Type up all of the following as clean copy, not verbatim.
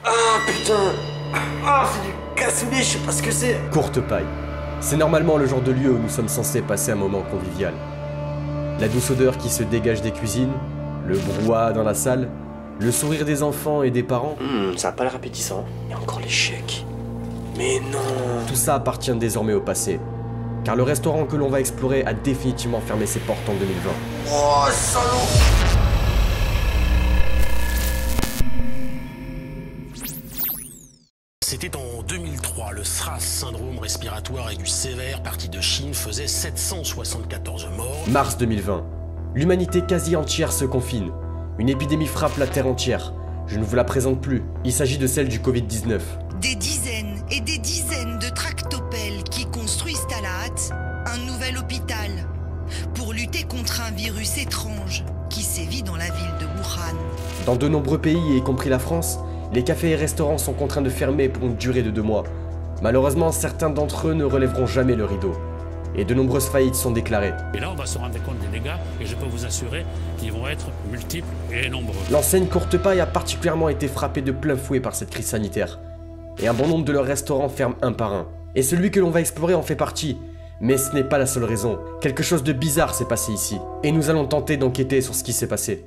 Ah putain. Ah, c'est du cassoulet, je sais pas ce que c'est. Courte paille. C'est normalement le genre de lieu où nous sommes censés passer un moment convivial. La douce odeur qui se dégage des cuisines, le brouhaha dans la salle, le sourire des enfants et des parents. Ça a pas l'air appétissant. Il y a encore les chèques. Mais non. Tout ça appartient désormais au passé. Car le restaurant que l'on va explorer a définitivement fermé ses portes en 2020. Oh, salaud. C'était en 2003, le SRAS, syndrome respiratoire aigu sévère, parti de Chine, faisait 774 morts. Mars 2020. L'humanité quasi entière se confine. Une épidémie frappe la Terre entière. Je ne vous la présente plus. Il s'agit de celle du Covid-19. Des dizaines et des dizaines de tractopelles qui construisent à la hâte un nouvel hôpital pour lutter contre un virus étrange qui sévit dans la ville de Wuhan. Dans de nombreux pays, y compris la France, les cafés et restaurants sont contraints de fermer pour une durée de 2 mois. Malheureusement, certains d'entre eux ne relèveront jamais le rideau. Et de nombreuses faillites sont déclarées. Et là, on va se rendre compte des dégâts, et je peux vous assurer qu'ils vont être multiples et nombreux. L'enseigne Courte Paille a particulièrement été frappée de plein fouet par cette crise sanitaire. Et un bon nombre de leurs restaurants ferment un par un. Et celui que l'on va explorer en fait partie. Mais ce n'est pas la seule raison. Quelque chose de bizarre s'est passé ici. Et nous allons tenter d'enquêter sur ce qui s'est passé.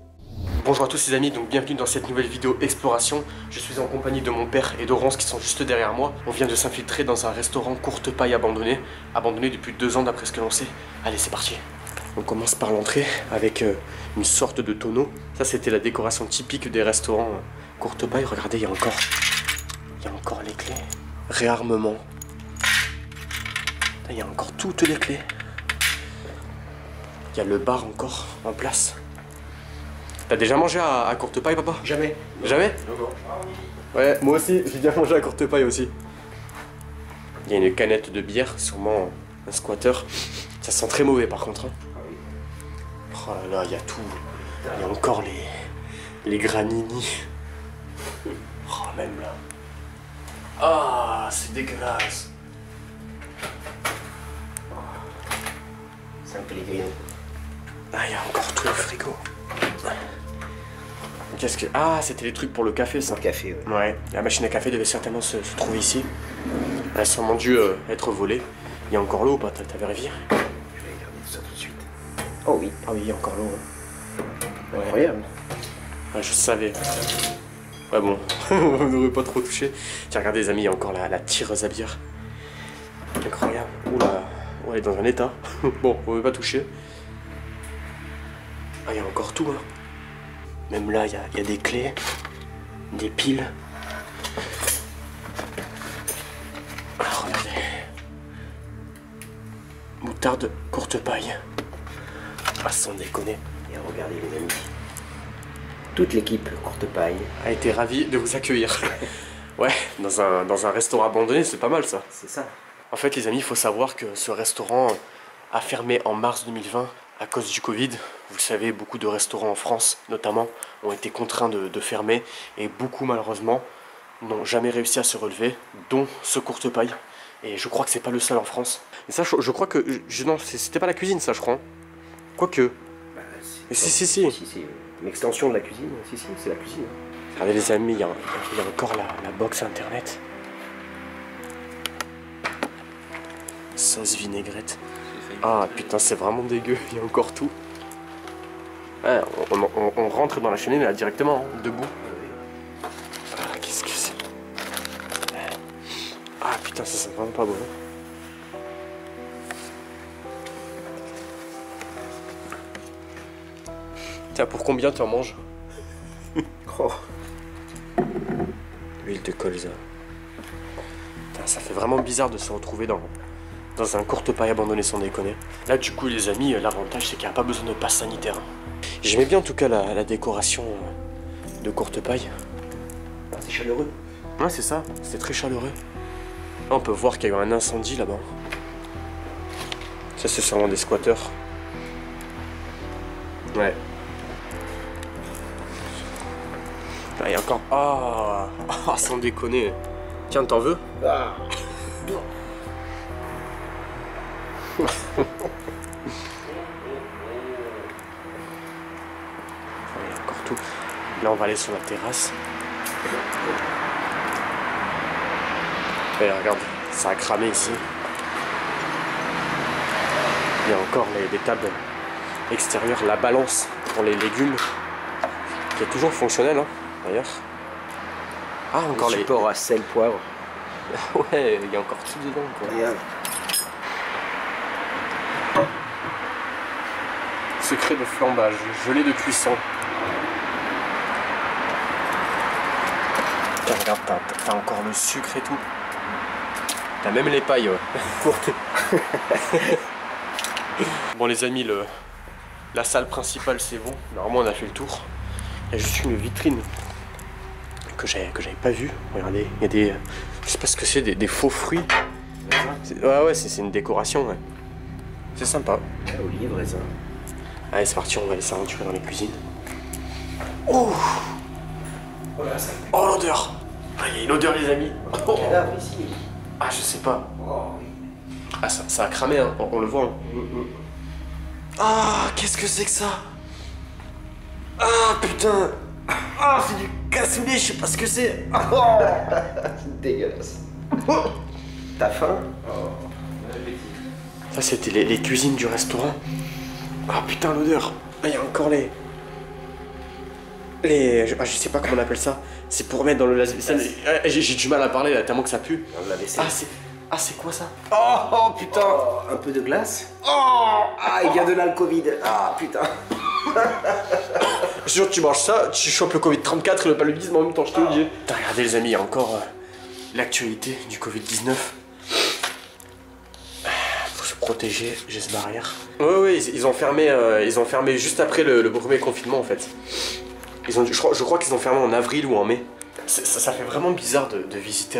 Bonjour à tous les amis, donc bienvenue dans cette nouvelle vidéo exploration. Je suis en compagnie de mon père et d'Aurance qui sont juste derrière moi. On vient de s'infiltrer dans un restaurant Courte Paille abandonné depuis 2 ans d'après ce que l'on sait. Allez, c'est parti. On commence par l'entrée avec une sorte de tonneau. Ça, c'était la décoration typique des restaurants Courte Paille. Regardez, il y a encore les clés. Réarmement. Il y a encore toutes les clés. Il y a le bar encore en place. T'as déjà mangé à Courte Paille, papa? Jamais. Jamais? Ouais, moi aussi, j'ai déjà mangé à Courte Paille aussi. Il y a une canette de bière, sûrement un squatter. Ça sent très mauvais par contre. Hein. Oh là là, il y a tout. Il y a encore les granini. Oh, même là. Ah, c'est dégueulasse. C'est un Pellegrino. Ah, il y a encore tout le frigo. Qu'est-ce que... Ah, c'était les trucs pour le café, ça. Le café, ouais. Ouais, la machine à café devait certainement se trouver ici. Elle a sûrement dû être volée. Il y a encore l'eau ou pas? T'avais vérifié? Je vais regarder tout ça tout de suite. Oh oui. Ah oui, il y a encore l'eau. Hein. Ouais. Incroyable. Ouais, je savais. Ouais, bon, on n'aurait pas trop touché. Tiens, regardez les amis, il y a encore la tireuse à bière. Incroyable. Oula, elle est dans un état. Bon, on ne veut pas toucher. Ah, il y a encore tout, hein. Même là, il y a des clés, des piles. Ah, regardez. Moutarde Courte Paille. Ah, sans déconner. Et regardez les amis. Toute l'équipe Courte Paille a été ravie de vous accueillir. Ouais, dans un restaurant abandonné, c'est pas mal ça. C'est ça. En fait, les amis, il faut savoir que ce restaurant a fermé en mars 2020 à cause du Covid. Vous le savez, beaucoup de restaurants en France, notamment, ont été contraints de fermer. Et beaucoup, malheureusement, n'ont jamais réussi à se relever, dont ce Courte Paille. Et je crois que c'est pas le seul en France. Et ça, je crois que... non, c'était pas la cuisine, ça, je crois. Quoique... Bah, Si. c'est une extension de la cuisine. Si, c'est la cuisine. Regardez les amis, il y a encore la box internet. Sauce vinaigrette. Ah putain, c'est vraiment dégueu, il y a encore tout. Ouais, on rentre dans la cheminée là directement, hein, debout. Ah, qu'est-ce que c'est? Ah putain, ça sent vraiment pas bon. Tiens, pour combien tu en manges? Oh. Huile de colza. Putain, ça fait vraiment bizarre de se retrouver dans un Courte Paille abandonné sans déconner. Là du coup les amis, l'avantage c'est qu'il n'y a pas besoin de passe sanitaire. J'aimais bien en tout cas la décoration de Courte Paille. Ah, c'est chaleureux. Ouais c'est ça, c'est très chaleureux. Là on peut voir qu'il y a eu un incendie là-bas. Ça c'est sûrement des squatteurs. Ouais. Là il y a encore... Ah, sans déconner. Tiens, t'en veux? Ah. Il y a encore tout. Là on va aller sur la terrasse. Et regarde, ça a cramé ici. Il y a encore des tables extérieures, la balance pour les légumes, qui est toujours fonctionnelle, hein, d'ailleurs. Ah, encore les supports à sel, poivre. Ouais, il y a encore tout dedans, quoi. Secret de flambage, gelée de cuisson. Tiens, regarde, t'as encore le sucre et tout. T'as même les pailles, ouais. Bon les amis, la salle principale c'est bon. Normalement on a fait le tour. Il y a juste une vitrine que j'avais pas vue. Regardez, il y a des... Je sais pas ce que c'est, des faux fruits. Ouais, c'est une décoration, ouais. C'est sympa. Olive, raisin. Allez, c'est parti, on va aller s'aventurer dans les cuisines. Oh, oh l'odeur. Ah, il y a une odeur, les amis. Oh. Ici. Ah, je sais pas. Ah, ça a cramé, hein. On le voit. Hein. Ah, qu'est-ce que c'est que ça? Ah, putain. Ah, c'est du cassoulet, je sais pas ce que c'est. Oh. C'est dégueulasse. T'as faim? Ça, c'était les cuisines du restaurant. Ah, putain, l'odeur. Ah, il y a encore je sais pas comment on appelle ça. C'est pour mettre dans le lave-vaisselle. J'ai du mal à parler là, tellement que ça pue. Ah, c'est quoi ça? Oh, putain. Un peu de glace. Ah, il y a de l'alcool. Ah, putain. Je suis sûr que tu manges ça, tu chopes le Covid-34 et le paludisme en même temps, je te le dis. Putain, regardez les amis, il y a encore l'actualité du Covid-19. Faut se protéger, gestes barrières. Ouais, ils ont fermé juste après le premier confinement en fait. Je crois qu'ils ont fermé en avril ou en mai. Ça fait vraiment bizarre de visiter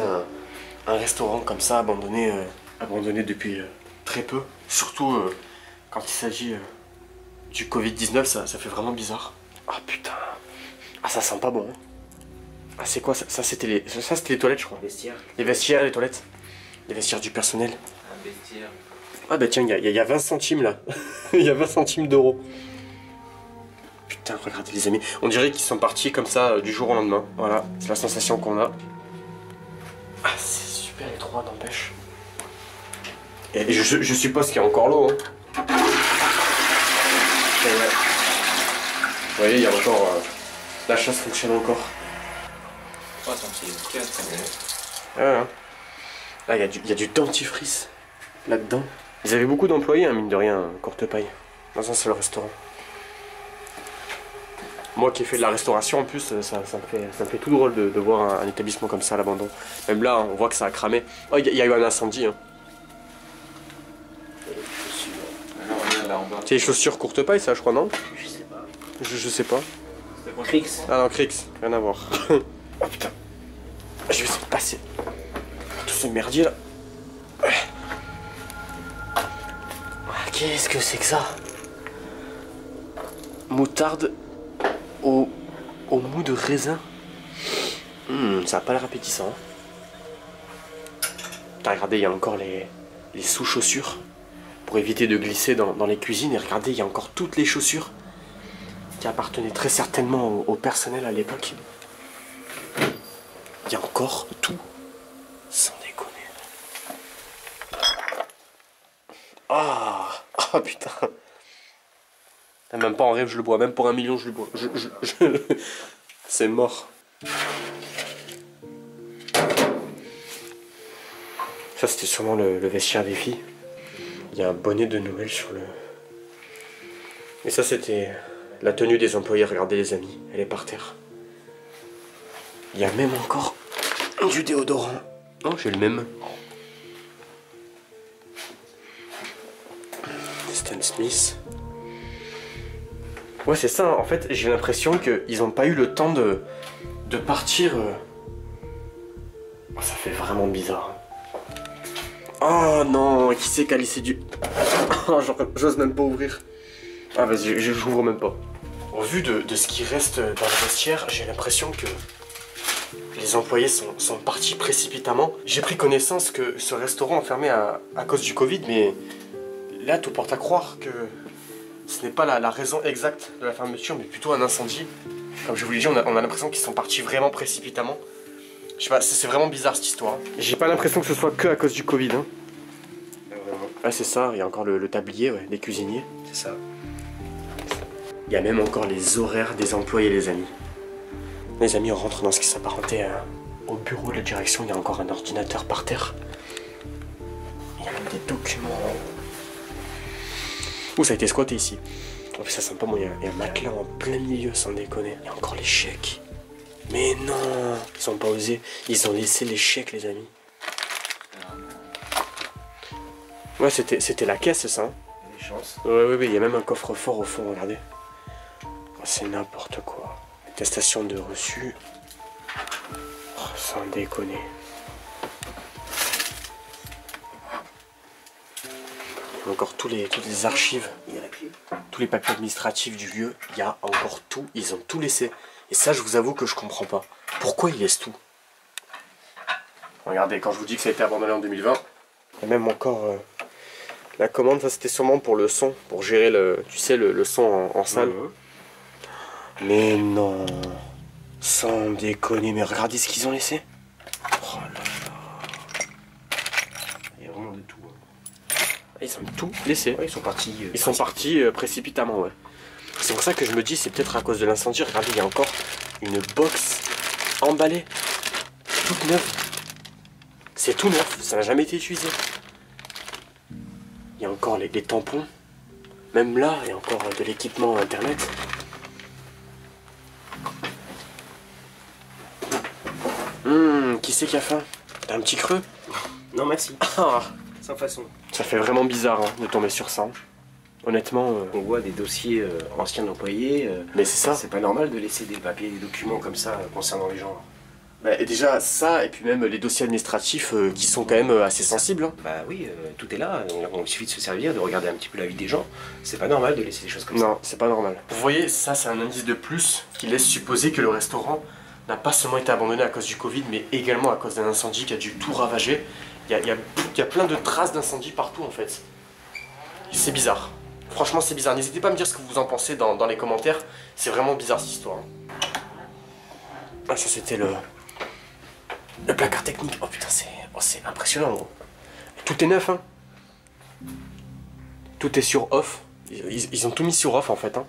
un restaurant comme ça, abandonné depuis très peu. Surtout quand il s'agit du Covid-19, ça fait vraiment bizarre. Ah putain. Ah, ça sent pas bon. Hein. Ah, c'est quoi ça? Ça c'était les toilettes, je crois. Vestiaire. Les vestiaires, les toilettes. Les vestiaires du personnel. Un vestiaire. Ah bah tiens, il y a 20 centimes là. Il y a 20 centimes d'euros. Putain, regardez les amis. On dirait qu'ils sont partis comme ça du jour au lendemain. Voilà, c'est la sensation qu'on a. Ah, c'est super étroit, n'empêche. Et je suppose qu'il y a encore l'eau. Hein. Ouais. Vous voyez, il y a encore... la chasse fonctionne encore. 3 centimes, 4 centimes. Ah, là, il y a du dentifrice là-dedans. Ils avaient beaucoup d'employés, hein, mine de rien, Courtepaille, dans un seul restaurant. Moi qui ai fait de la restauration en plus, ça me fait tout drôle de voir un établissement comme ça à l'abandon. Même là, on voit que ça a cramé. Oh, il y a eu un incendie. Hein. C'est les chaussures Courtepaille, ça, je crois, non? Je sais pas. Je sais pas. Crix. Ah non, Crix, rien à voir. Oh putain. Je vais essayer de passer tout ce merdier là. Qu'est-ce que c'est que ça? Moutarde au mou de raisin. Ça a pas l'air appétissant. Hein. Regardez, il y a encore les sous-chaussures pour éviter de glisser dans les cuisines. Et regardez, il y a encore toutes les chaussures qui appartenaient très certainement au personnel à l'époque. Il y a encore tout. Sans déconner. Ah, oh, putain. Même pas en rêve je le bois, même pour 1 million je le bois. C'est mort. Ça c'était sûrement le vestiaire des filles. Il y a un bonnet de Noël sur le... Et ça c'était la tenue des employés, regardez les amis, elle est par terre. Il y a même encore du déodorant. Oh, j'ai le même. Stan Smith. Ouais, c'est ça, en fait, j'ai l'impression qu'ils n'ont pas eu le temps de partir. Oh, ça fait vraiment bizarre. Oh non, qui c'est qui a laissé du... Oh, j'ose même pas ouvrir. Ah, vas-y, j'ouvre même pas. Au vu de ce qui reste dans le vestiaire, j'ai l'impression que les employés sont partis précipitamment. J'ai pris connaissance que ce restaurant a fermé à cause du Covid, mais là, tout porte à croire que ce n'est pas la raison exacte de la fermeture, mais plutôt un incendie. Comme je vous l'ai dit, on a l'impression qu'ils sont partis vraiment précipitamment. Je sais pas, c'est vraiment bizarre cette histoire. J'ai pas l'impression que ce soit que à cause du Covid. Hein. Ouais, c'est ça, il y a encore le tablier, ouais, des cuisiniers. C'est ça. Il y a même encore les horaires des employés, les amis. Les amis, on rentre dans ce qui s'apparentait au bureau de la direction. Il y a encore un ordinateur par terre. Il y a même des documents. Ouh, ça a été squatté ici. Oh, ça sent pas moi, il y a un matelas en plein milieu, sans déconner. Il y a encore les chèques. Mais non, ils ont pas osé. Ils ont laissé les chèques, les amis. Ouais, c'était la caisse, ça. Hein. Des chances. Ouais, il y a même un coffre-fort au fond, regardez. Oh, c'est n'importe quoi. Attestation de reçu. Oh, sans déconner. Il y a encore toutes les archives. Il y a la clé. Tous les papiers administratifs du lieu. Il y a encore tout. Ils ont tout laissé. Et ça, je vous avoue que je comprends pas. Pourquoi ils laissent tout? Regardez, quand je vous dis que ça a été abandonné en 2020, il y a même encore la commande. Ça, c'était sûrement pour le son, pour gérer le son en salle. Mais non, sans déconner, mais regardez ce qu'ils ont laissé. Oh là là. Il y a vraiment de tout. Ils ont tout laissé. Ouais, ils sont partis. Précipitamment, ouais. C'est pour ça que je me dis, c'est peut-être à cause de l'incendie. Regardez, il y a encore une box emballée, toute neuve. C'est tout neuf, ça n'a jamais été utilisé. Il y a encore les tampons. Même là, il y a encore de l'équipement internet. Qui c'est qui a faim? T'as un petit creux? Non, merci. Ah, Sans façon. ça fait vraiment bizarre hein, de tomber sur ça. Honnêtement. On voit des dossiers anciens d'employés. Mais c'est ça. C'est pas normal de laisser des papiers, des documents comme ça concernant les gens. Bah, et déjà ça, et puis même les dossiers administratifs qui sont quand même assez sensibles. Hein. Bah oui, tout est là. Il suffit de se servir, de regarder un petit peu la vie des gens. C'est pas normal de laisser des choses comme ça. Non, c'est pas normal. Vous voyez, ça c'est un indice de plus qui laisse supposer que le restaurant n'a pas seulement été abandonné à cause du Covid, mais également à cause d'un incendie qui a dû tout ravager. Il y a plein de traces d'incendie partout en fait. C'est bizarre. Franchement, c'est bizarre. N'hésitez pas à me dire ce que vous en pensez dans les commentaires. C'est vraiment bizarre cette histoire. Ah, ça c'était le placard technique. Oh putain, c'est impressionnant gros. Tout est neuf hein. Tout est sur off. Ils ont tout mis sur off en fait hein.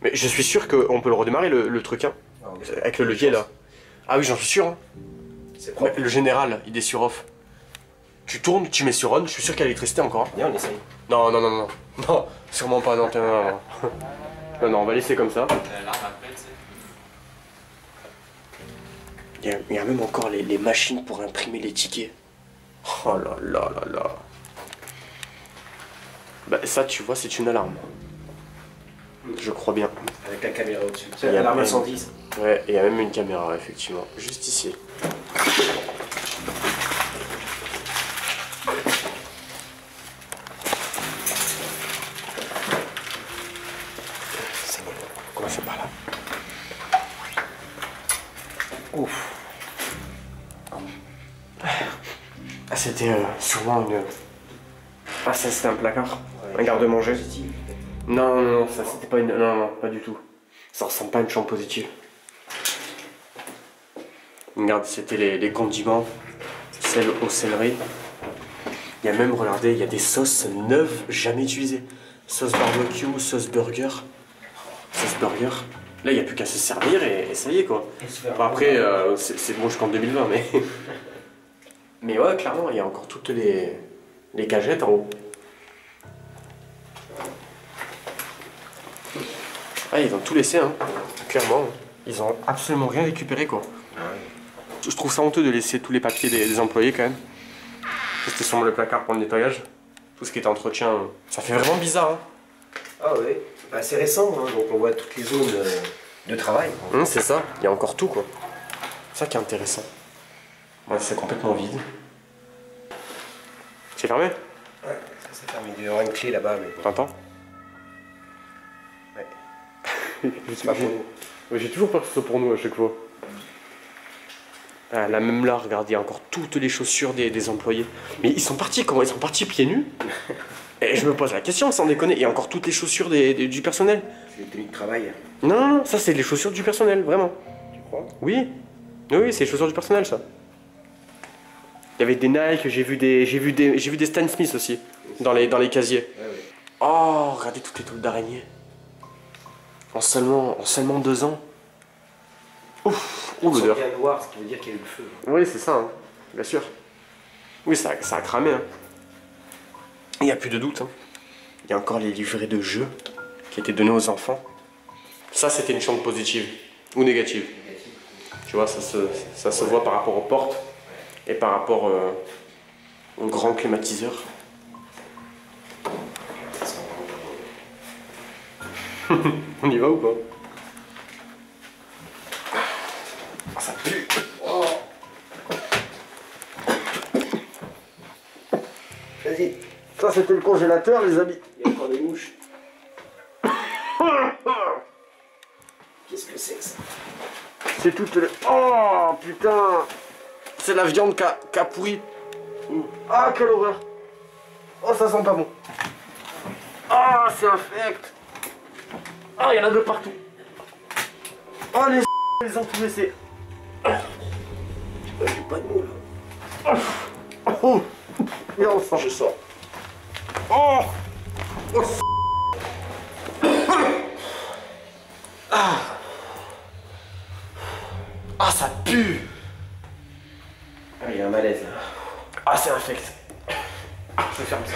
Mais je suis sûr qu'on peut le redémarrer le truc hein. Avec le levier là. Ah oui, j'en suis sûr hein. C'est propre. Le général, il est sur off. Tu tournes, tu mets sur on, je suis sûr qu'il y a l'électricité encore. Hein. Viens, on essaye. Non, non, non, non. Non, sûrement pas, non, non, non. Non, non, on va laisser comme ça. Il y a même encore les machines pour imprimer les tickets. Oh là là là là. Bah ça, tu vois, c'est une alarme. Je crois bien. Avec la caméra au-dessus. Il y a L'alarme même- incendie. Ouais, et il y a même une caméra, effectivement. Juste ici. C'est bon, on va commencer par là. Ouf. Ah, c'était sûrement une... Ah, ça c'était un placard. Un garde-manger. Non, non, non, ça c'était pas une... Non, non, pas du tout. Ça ressemble pas à une chambre positive. Regarde, c'était les condiments. Sel au céleri. Il y a même, regardez, il y a des sauces neuves, jamais utilisées. Sauce barbecue, sauce burger. Sauce burger. Là, il n'y a plus qu'à se servir et ça y est, quoi. Bon, après, c'est bon jusqu'en 2020, mais... Mais ouais, clairement, il y a encore toutes les cagettes en haut. Ah, ils ont tout laissé, hein. Clairement. Ils ont absolument rien récupéré, quoi. Je trouve ça honteux de laisser tous les papiers des employés, quand même. C'était sûrement le placard pour le nettoyage. Tout ce qui était entretien. Ça fait vraiment bizarre, hein. Ah ouais. Bah, c'est récent, hein, donc on voit toutes les zones de travail. C'est ça. Il y a encore tout, quoi. C'est ça qui est intéressant. Ouais, c'est complètement vide. C'est fermé? Ouais, ça c'est fermé. Il y aura une clé là-bas, mais bon. T'entends? Ouais. C'est pas pour nous. J'ai toujours peur que ce soit pour nous à chaque fois. Ah, là, même là, regarde, il y a encore toutes les chaussures des employés. Mais ils sont partis, comment? Ils sont partis pieds nus? Et je me pose la question, sans déconner. Il y a encore toutes les chaussures du personnel. C'est les tenues de travail. Non, non, non, ça c'est les chaussures du personnel, vraiment. Tu crois? Oui. Oui, c'est les chaussures du personnel, ça. Il y avait des Nike, j'ai vu des Stan Smith aussi, dans les casiers. Ouais, ouais. Oh, regardez toutes les toules d'araignée. En seulement 2 ans. Ouf, Ils sont l'odeur. bien noirs, ce qui veut dire qu'il y a eu le feu. Oui, c'est ça, hein. Bien sûr. Oui, ça a cramé. Hein. Il n'y a plus de doute. Hein. Il y a encore les livrets de jeux qui étaient donnés aux enfants. Ça, c'était une chambre positive ou négative. Tu vois, ça se voit par rapport aux portes et par rapport au grand climatiseur. On y va ou pas? Ah, ça pue. Oh. Vas-y, Ça, c'était le congélateur, les amis. il y a encore des mouches. Qu'est-ce que c'est que ça? C'est toutes les... Oh, putain. C'est la viande qui a pourri. Ah, quelle horreur. Oh, ça sent pas bon. Ah, c'est infect. Ah, il y en a de partout. Oh, les ont tout laissé. J'ai pas de mots là. Oh. Et on sort. Je sors. Oh. Oh. Ah. Ah, ça pue. Ah, il y a un malaise là. Ah, c'est infect. Ah, je ferme ça.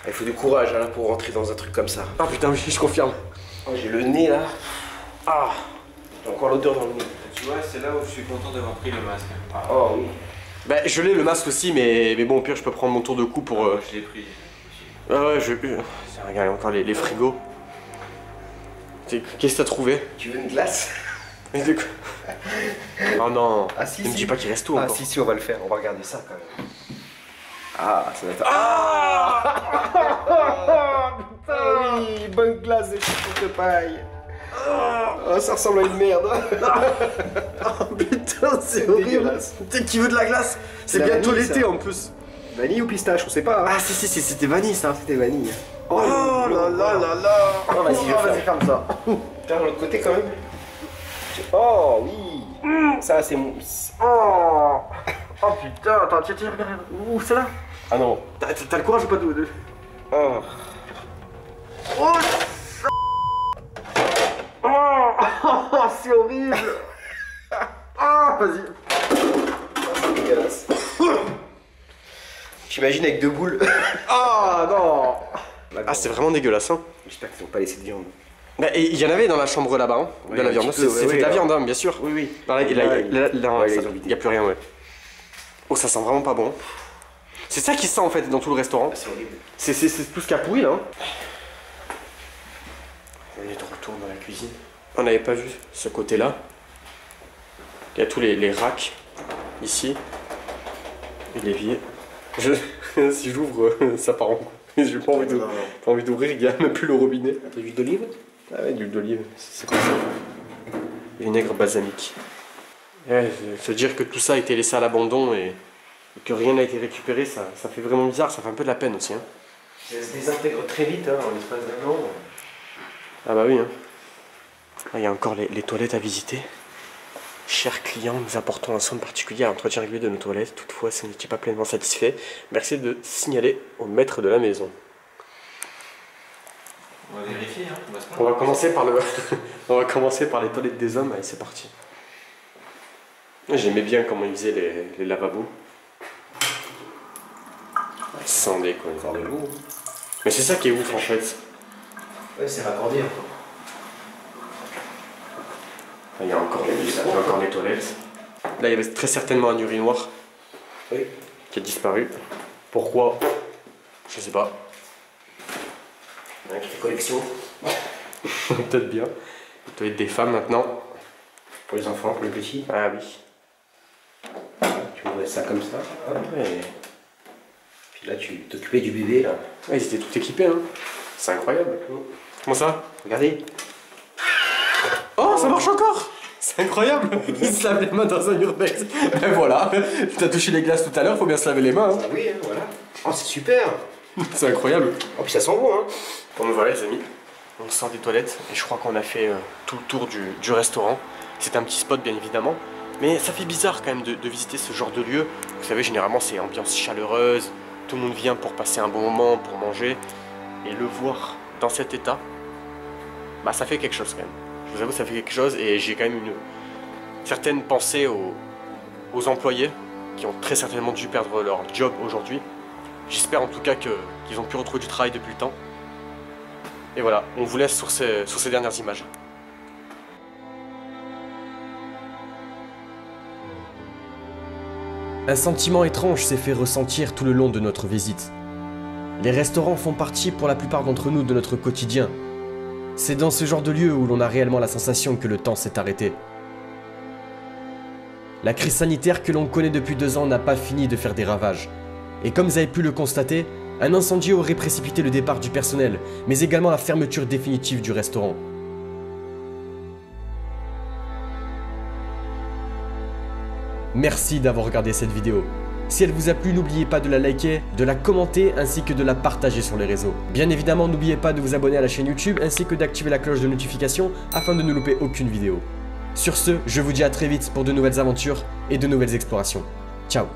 Il faut du courage hein, pour rentrer dans un truc comme ça. Ah putain, oui, je confirme. Oh, j'ai le nez là. Ah. J'ai encore l'odeur dans le nez. Tu vois, c'est là où je suis content d'avoir pris le masque. Oh oui. Bah, je l'ai le masque aussi, mais bon, au pire, je peux prendre mon tour de cou pour. Moi, je l'ai pris. Ah ouais, regarde encore les frigos. Qu'est-ce que t'as trouvé? Tu veux une glace? Oh non. Ah si, Ne me si. dis pas qu'il reste tout Ah encore. si, on va le faire. On va regarder ça quand même. Ah, ça va être... Ah Ah oui, bonne glace de chipotle de paille. Ah, ça ressemble à une merde. Oh putain, c'est horrible. dégueulasse. T'es qui veut de la glace? C'est la bientôt vanille, l'été ça. en plus. Vanille ou pistache, on sait pas. Hein. Ah si, c'était vanille ça. C'était vanille. Oh là là là là. Oh, vas-y, vas-y, ferme ça. Tiens, de l'autre côté quand même. Oh oui. Ça, c'est mon... Oh. Oh putain, attends, tiens, regarde. Ouh, c'est là. Ah non. T'as le courage ou pas de... Oh. Oh, oh, c'est horrible. Ah, vas-y. C'est dégueulasse. J'imagine avec 2 boules. Ah non. La Ah, c'est vraiment dégueulasse, hein. J'espère qu'ils n'ont pas laissé de viande. Bah, il y en avait dans la chambre là-bas, hein, Oui, de la un viande. petit peu, C'était oui, de la oui, viande, hein, bien sûr. Oui, oui. Là, Ouais, les ont vidés. il n'y a plus rien, ouais. Oh, ça sent vraiment pas bon. C'est ça qui sent en fait dans tout le restaurant. C'est horrible. C'est tout ce qui a pourri là. Hein. On est de retour dans la cuisine. On n'avait pas vu ce côté-là. Il y a tous les racks ici. Et l'évier. Si j'ouvre, ça part en coup. J'ai pas envie d'ouvrir, il n'y a même plus le robinet. Un peu d'huile d'olive? Ah ouais, d'huile d'olive, c'est comme ça. Vinaigre balsamique. Ouais, se dire que tout ça a été laissé à l'abandon et que rien n'a été récupéré, ça fait vraiment bizarre, ça fait un peu de la peine aussi. Hein. Ça se désintègre très vite, hein, en l'espace d'un an. Ah bah oui. Hein. Ah, il y a encore les toilettes à visiter. Chers clients, nous apportons un soin particulier à l'entretien régulier de nos toilettes. Toutefois, si vous n'étiez pas pleinement satisfait, merci de signaler au maître de la maison. On va vérifier, hein. On va commencer par on va commencer par les toilettes des hommes. Allez, c'est parti. J'aimais bien comment ils faisaient les lavabos. Sans déconner. Encore de l'eau. Mais c'est ça qui est ouf en fait. Ouais, c'est raccordé. Hein. Là, il y a encore les toilettes. Là, il y avait très certainement un urinoir. Oui. Qui a disparu. Pourquoi? Je sais pas. Avec les collections. Peut-être bien. Les toilettes des femmes maintenant. Pour les enfants, pour les petits. Ah oui. Tu ouvrais ça comme ça. Hop. Ouais. Puis là, tu t'occupais du bébé, là. Ouais, ils étaient tout équipés, hein. C'est incroyable. Comment ça? Regardez. Oh, ça marche encore! C'est incroyable! Il se lave les mains dans un urbex. Ben voilà, t'as touché les glaces tout à l'heure, faut bien se laver les mains. Hein. Ah oui, hein, voilà. Oh, c'est super. C'est incroyable. Oh, puis ça sent bon, hein. Bon, me voilà, les amis. On sort des toilettes et je crois qu'on a fait tout le tour du restaurant. C'est un petit spot bien évidemment, mais ça fait bizarre quand même de visiter ce genre de lieu. Vous savez, généralement c'est ambiance chaleureuse, tout le monde vient pour passer un bon moment, pour manger. Et le voir dans cet état, bah ça fait quelque chose quand même. Je vous avoue, ça fait quelque chose et j'ai quand même une certaine pensée aux employés qui ont très certainement dû perdre leur job aujourd'hui. J'espère en tout cas qu'ils ont pu retrouver du travail depuis le temps. Et voilà, on vous laisse sur ces dernières images. Un sentiment étrange s'est fait ressentir tout le long de notre visite. Les restaurants font partie pour la plupart d'entre nous de notre quotidien. C'est dans ce genre de lieu où l'on a réellement la sensation que le temps s'est arrêté. La crise sanitaire que l'on connaît depuis 2 ans n'a pas fini de faire des ravages. Et comme vous avez pu le constater, un incendie aurait précipité le départ du personnel, mais également la fermeture définitive du restaurant. Merci d'avoir regardé cette vidéo. Si elle vous a plu, n'oubliez pas de la liker, de la commenter ainsi que de la partager sur les réseaux. Bien évidemment, n'oubliez pas de vous abonner à la chaîne YouTube ainsi que d'activer la cloche de notification afin de ne louper aucune vidéo. Sur ce, je vous dis à très vite pour de nouvelles aventures et de nouvelles explorations. Ciao!